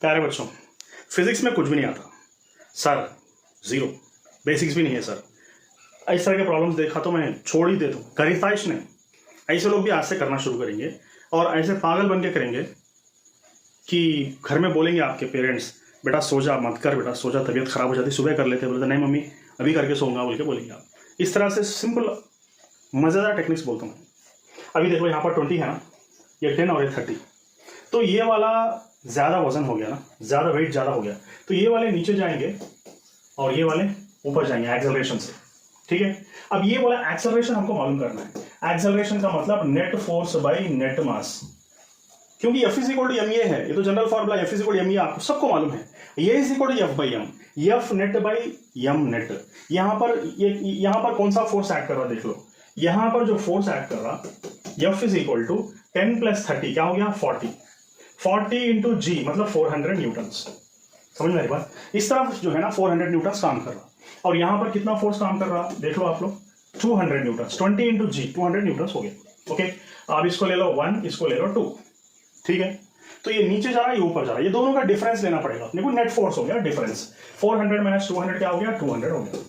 प्यारे बच्चों, फिजिक्स में कुछ भी नहीं आता सर, जीरो, बेसिक्स भी नहीं है सर। इस तरह के प्रॉब्लम्स देखा तो मैं छोड़ ही देता हूँ, करिताइश नहीं। ऐसे लोग भी आज से करना शुरू करेंगे और ऐसे पागल बन के करेंगे कि घर में बोलेंगे आपके पेरेंट्स, बेटा सो जा, मत कर बेटा सो जा, तबीयत खराब हो जाती, सुबह कर लेते, बोलते नहीं मम्मी अभी करके सोऊंगा बोल के बोलेंगे आप। इस तरह से सिंपल मज़ेदार टेक्निक्स बोलता हूँ। अभी देखो यहाँ पर 20 है ना, ये 10 और ये 30, तो ये वाला ज़्यादा वजन हो गया ना, ज़्यादा वेट ज़्यादा हो गया, तो ये वाले नीचे जाएंगे और ये वाले ऊपर जाएंगे एक्सेलरेशन से, ठीक है। अब ये वाला एक्सेलरेशन हमको मालूम करना है। एक्सेलरेशन का मतलब net force by net mass, क्योंकि F is equal to m, ये तो general formula F is equal to m, आपको सबको मालूम है। ये is equal to F by m, F net by m net. यहाँ पर कौन सा फोर्स एक्ट कर रहा देख लो, यहाँ पर जो फोर्स एक्ट कर रहा F इज इक्वल टू 10 + 30 क्या हो गया 40 इंटू जी मतलब 400 न्यूटन। समझ में आई बात। इस तरफ जो है ना 400 न्यूटन काम कर रहा, और यहाँ पर कितना फोर्स काम कर रहा देख लो आप लोग, 200 न्यूटन। 20 इंटू जी 200 न्यूटन हो गया। ओके, अब इसको ले लो 1, इसको ले लो 2, ठीक है। तो ये नीचे जा रहा है, ये ऊपर जा रहा है, ये दोनों का डिफरेंस लेना पड़ेगा अपने को। नेट फोर्स हो गया डिफरेंस, 400 - 200 क्या हो गया 200 हो गया।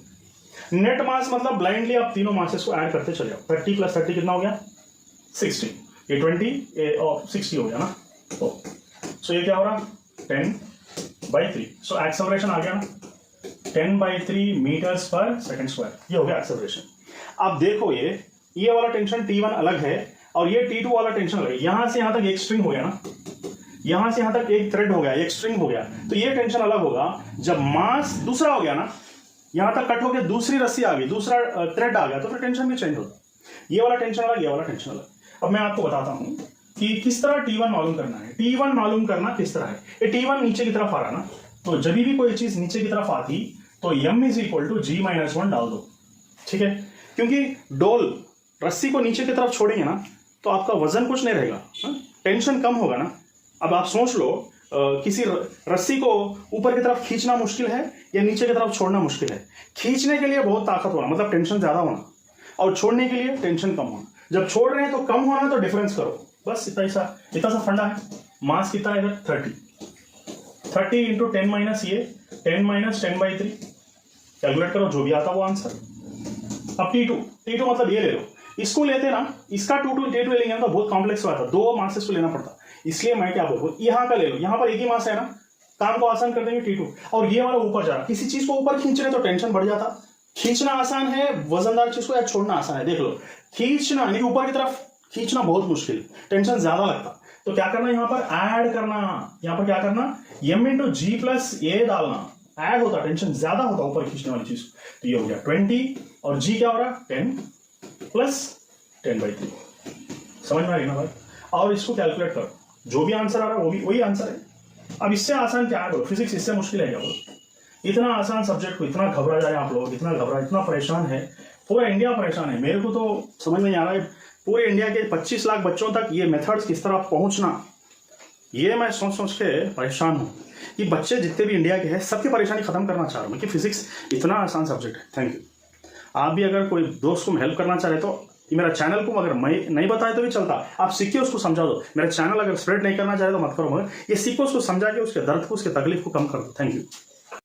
नेट मास मतलब ब्लाइंडली आप तीनों मासेस को ऐड करते चले जाओ। 30 + 30 कितना हो गया 60, ये 20 और 60 हो गया ना। सो ये क्या हो रहा 10/3। सो एक्सेलरेशन आ गया ना 10/3 मीटर्स पर सेकंड स्क्वायर, ये हो गया एक्सेलरेशन। अब देखो ये वाला टेंशन T1 अलग है और ये T2 वाला टेंशन अलग है। यहां से यहां तक एक स्ट्रिंग हो गया ना, यहां से यहां तक एक थ्रेड हो गया, एक स्ट्रिंग हो गया, तो ये टेंशन अलग होगा। जब मास दूसरा हो गया ना, यहां तक कट हो गया, दूसरी रस्सी आ गई, दूसरा थ्रेड आ गया, तो फिर टेंशन भी चेंज होता। ये वाला टेंशन अलग, ये वाला टेंशन अलग। अब मैं आपको बताता हूं कि किस तरह T1 मालूम करना है। T1 मालूम करना किस तरह है, ये T1 नीचे की तरफ आ रहा ना, तो जब भी कोई चीज नीचे की तरफ आती तो m is equal to G - 1 डाल दो, ठीक है। क्योंकि डोल रस्सी को नीचे की तरफ छोड़ेंगे ना तो आपका वजन कुछ नहीं रहेगा, टेंशन कम होगा ना। अब आप सोच लो किसी रस्सी को ऊपर की तरफ खींचना मुश्किल है या नीचे की तरफ छोड़ना मुश्किल है। खींचने के लिए बहुत ताकत होना मतलब टेंशन ज्यादा होना, और छोड़ने के लिए टेंशन कम होना। जब छोड़ रहे हैं तो कम होना, तो डिफरेंस करो, बस इतना सा फंडा है। मास कितना है इधर 30 इंटू 10 - ये 10 - 10/3 कैलकुलेट करो, जो भी आता वो आंसर। अब T2 मतलब ये ले लो, इसको लेते ना, इसका T2 ले लेंगे तो बहुत कॉम्प्लेक्स होता, दो मासेस को लेना पड़ता। इसलिए मैं क्या बोलूँ, यहाँ का ले लो, यहाँ पर एक ही मास है ना, काम को आसान कर देंगे T2। और ये वाला ऊपर जा रहा, किसी चीज को ऊपर खींच रहे तो टेंशन बढ़ जाता। खींचना आसान है वजनदार चीज को, या छोड़ना आसान है। देख लो, खींचना यानी ऊपर की तरफ खींचना बहुत मुश्किल, टेंशन ज्यादा लगता। तो क्या करना, यहाँ पर ऐड करना, यहाँ पर क्या करना m × G + A डालना, ऐड होता, टेंशन ज्यादा होता ऊपर खींचने वाली चीज। तो ये हो गया 20 और G क्या हो रहा 10 + 10/3। समझ में आ रही ना भाई। और इसको कैलकुलेट करो, जो भी आंसर आ रहा है वो भी वही आंसर है। अब इससे आसान क्या है, फिजिक्स इससे मुश्किल है क्या बोलो। इतना आसान सब्जेक्ट को इतना घबरा जाए आप लोग, इतना परेशान है, पूरा इंडिया परेशान है। मेरे को तो समझ नहीं आ रहा है पूरे इंडिया के 25 लाख बच्चों तक ये मेथड्स किस तरह पहुंचना, ये मैं सोच के परेशान हूँ कि बच्चे जितने भी इंडिया के हैं सबकी परेशानी खत्म करना चाह रहा हूँ कि फिजिक्स इतना आसान सब्जेक्ट है। Thank you. आप भी अगर कोई दोस्त को हेल्प करना चाह रहे तो मेरा चैनल को अगर मैं नहीं बताए तो भी चलता, आप सीख के उसको समझा दो। मेरा चैनल अगर स्प्रेड नहीं करना चाहे तो मत करो, मगर ये सीखो, उसको समझा के उसके दर्द को, उसके तकलीफ को कम कर दो। Thank you.